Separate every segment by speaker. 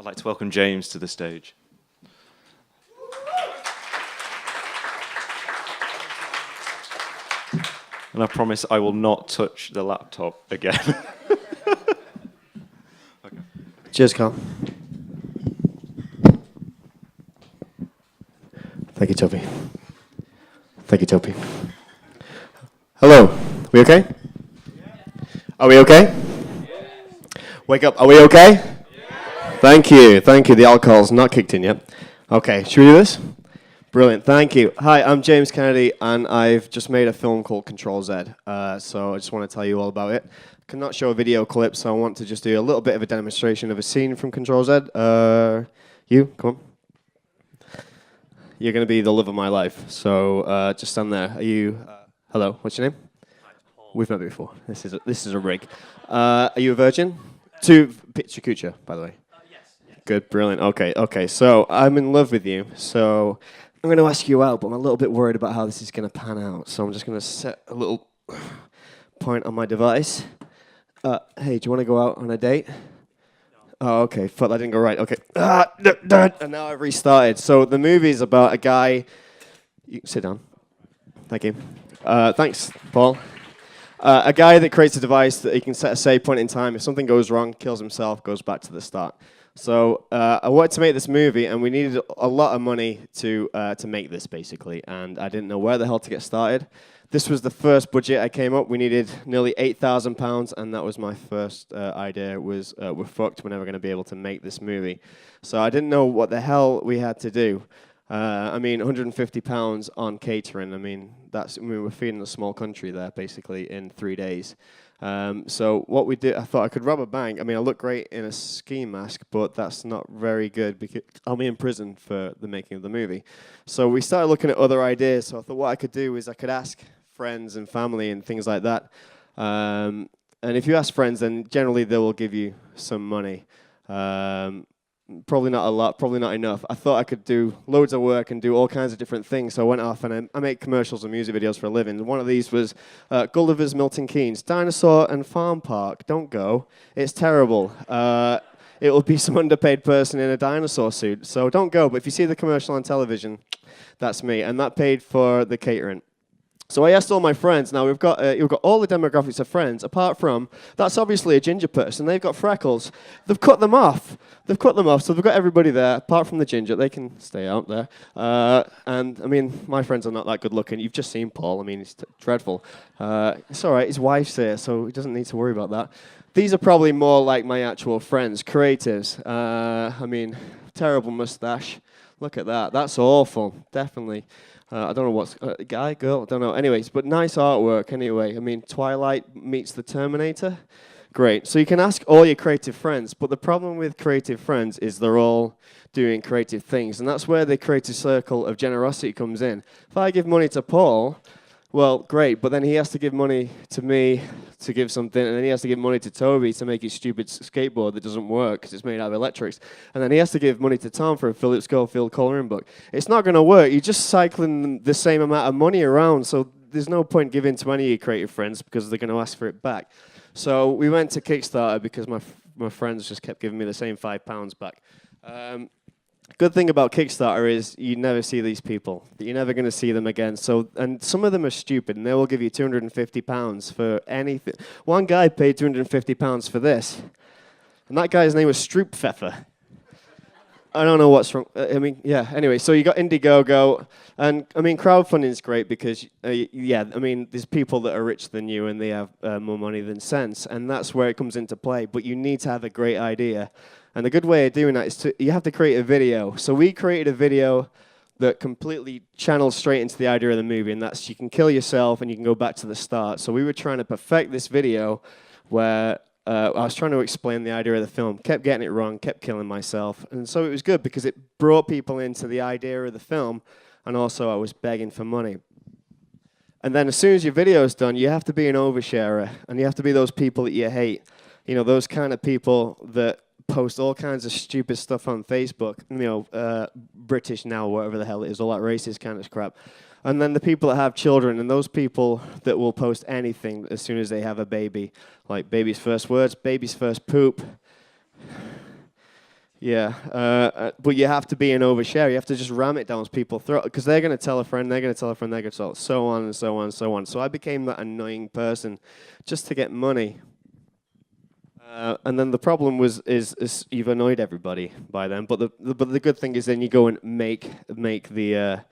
Speaker 1: I'd like to welcome James to the stage. And I promise I will not touch the laptop again. Okay.
Speaker 2: Cheers, Carl. Thank you, Toby. Thank you, Toby. Hello. We okay? Are we okay? Wake up. Are we okay? Thank you. Thank you. The alcohol's not kicked in yet. Okay. Should we do this? Brilliant. Thank you. Hi, I'm James Kennedy, and I've just made a film called Ctrl Z. So I just want to tell you all about it. I cannot show a video clip, so I want to just do a little bit of a demonstration of a scene from Ctrl Z. You, come on. You're going to be the love of my life. So just stand there. Are you? Hello. What's your name? We've met before. This is a rig. Are you a virgin? To PechaKucha, by the way.
Speaker 3: Yes.
Speaker 2: Good. Brilliant. Okay. So I'm in love with you. So I'm going to ask you out, but I'm a little bit worried about how this is going to pan out. So I'm just going to set a little point on my device. Hey, do you want to go out on a date? No. Oh, okay. Thought that didn't go right. Okay. And now I've restarted. So the movie is about a guy. You can sit down. Thank you. Thanks, Paul. A guy that creates a device that he can set a save point in time. If something goes wrong, kills himself, goes back to the start. So I wanted to make this movie, and we needed a lot of money to make this, basically. And I didn't know where the hell to get started. This was the first budget I came up. We needed nearly £8,000, and that was my first idea. Was we're fucked. We're never going to be able to make this movie. So I didn't know what the hell we had to do. I mean, £150 on catering. I mean, we're feeding a small country there, basically, in 3 days. So what we did, I thought I could rob a bank. I mean, I look great in a ski mask, but that's not very good because I'll be in prison for the making of the movie. So we started looking at other ideas. So I thought what I could do is I could ask friends and family and things like that. And if you ask friends, then generally they will give you some money. Probably not a lot, probably not enough. I thought I could do loads of work and do all kinds of different things, so I went off and I make commercials and music videos for a living. One of these was Gulliver's Milton Keynes, Dinosaur and Farm Park. Don't go. It's terrible. It will be some underpaid person in a dinosaur suit, so don't go. But if you see the commercial on television, that's me, and that paid for the catering. So I asked all my friends. Now we've got all the demographics of friends, apart from that's obviously a ginger person. They've got freckles. They've cut them off. So we've got everybody there, apart from the ginger. They can stay out there. And I mean, my friends are not that good looking. You've just seen Paul. I mean, he's dreadful. It's all right. His wife's here, so he doesn't need to worry about that. These are probably more like my actual friends, creatives. I mean, terrible mustache. Look at that. That's awful. Definitely. I don't know what's guy, girl, I don't know. Anyways, but nice artwork anyway. I mean, Twilight meets the Terminator. Great. So you can ask all your creative friends, but the problem with creative friends is they're all doing creative things, and that's where the creative circle of generosity comes in. If I give money to Paul, well, great, but then he has to give money to me to give something, and then he has to give money to Toby to make his stupid skateboard that doesn't work because it's made out of electrics, and then he has to give money to Tom for a Philip Schofield coloring book. It's not going to work. You're just cycling the same amount of money around, so there's no point giving to any of your creative friends because they're going to ask for it back. So we went to Kickstarter because my friends just kept giving me the same £5 back. Good thing about Kickstarter is you never see these people. You're never going to see them again. So, and some of them are stupid, and they will give you £250 for anything. One guy paid £250 for this, and that guy's name was Stroopfeffer. I don't know what's wrong. I mean, yeah. Anyway, so you got Indiegogo, and I mean, crowdfunding is great because, yeah, I mean, there's people that are richer than you and they have more money than sense, and that's where it comes into play. But you need to have a great idea, and a good way of doing that is you have to create a video. So we created a video that completely channels straight into the idea of the movie, and that's you can kill yourself and you can go back to the start. So we were trying to perfect this video where I was trying to explain the idea of the film, kept getting it wrong, kept killing myself. And so it was good because it brought people into the idea of the film, and also I was begging for money. And then as soon as your video is done, you have to be an oversharer, and you have to be those people that you hate. You know, those kind of people that post all kinds of stupid stuff on Facebook, you know, British Now, whatever the hell it is, all that racist kind of crap. And then the people that have children, and those people that will post anything as soon as they have a baby, like baby's first words, baby's first poop. Yeah, but you have to be an overshare. You have to just ram it down people's throat because they're going to tell a friend, they're going to tell a friend, they're going to tell, so on and so on and so on. So I became that annoying person just to get money. And then the problem is you've annoyed everybody by then. But the good thing is then you go and make the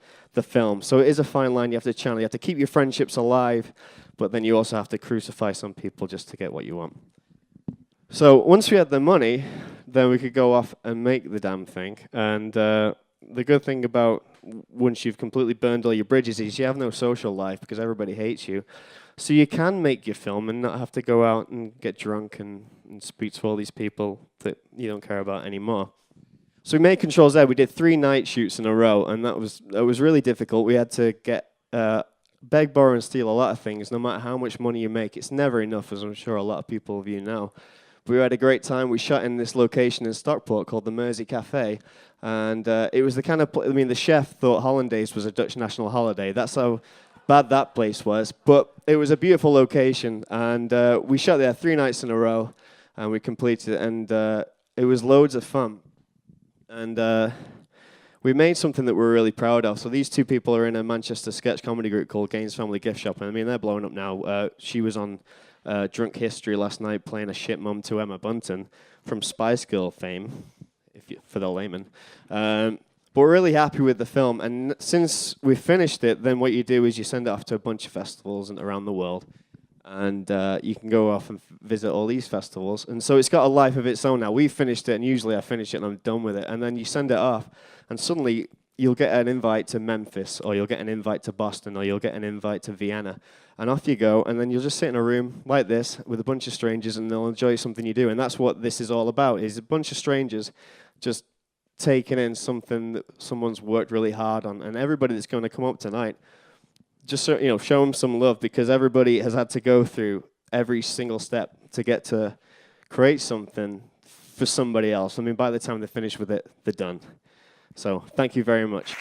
Speaker 2: film. So it is a fine line you have to channel. You have to keep your friendships alive, but then you also have to crucify some people just to get what you want. So once we had the money, then we could go off and make the damn thing. And the good thing about once you've completely burned all your bridges is you have no social life because everybody hates you. So you can make your film and not have to go out and get drunk and speak to all these people that you don't care about anymore. So we made Ctrl Z. We did 3 night shoots in a row, and that was really difficult. We had to get beg, borrow, and steal a lot of things. No matter how much money you make, it's never enough, as I'm sure a lot of people of you know. But we had a great time. We shot in this location in Stockport called the Mersey Cafe, and it was the kind of the chef thought Hollandaise was a Dutch national holiday. That's how bad that place was. But it was a beautiful location, and we shot there 3 nights in a row, and we completed it, and it was loads of fun. And we made something that we're really proud of. So these 2 people are in a Manchester sketch comedy group called Gaines Family Gift Shop, and I mean, they're blowing up now. She was on Drunk History last night playing a shit mum to Emma Bunton from Spice Girl fame, for the layman. But we're really happy with the film, and since we finished it, then what you do is you send it off to a bunch of festivals around the world, and you can go off and visit all these festivals. And so it's got a life of its own now. We've finished it, and usually I finish it and I'm done with it, and then you send it off, and suddenly you'll get an invite to Memphis, or you'll get an invite to Boston, or you'll get an invite to Vienna, and off you go, and then you'll just sit in a room like this with a bunch of strangers, and they'll enjoy something you do, and that's what this is all about, is a bunch of strangers just taking in something that someone's worked really hard on, and everybody that's going to come up tonight, just show them some love, because everybody has had to go through every single step to get to create something for somebody else. I mean, by the time they're finished with it, they're done. So thank you very much.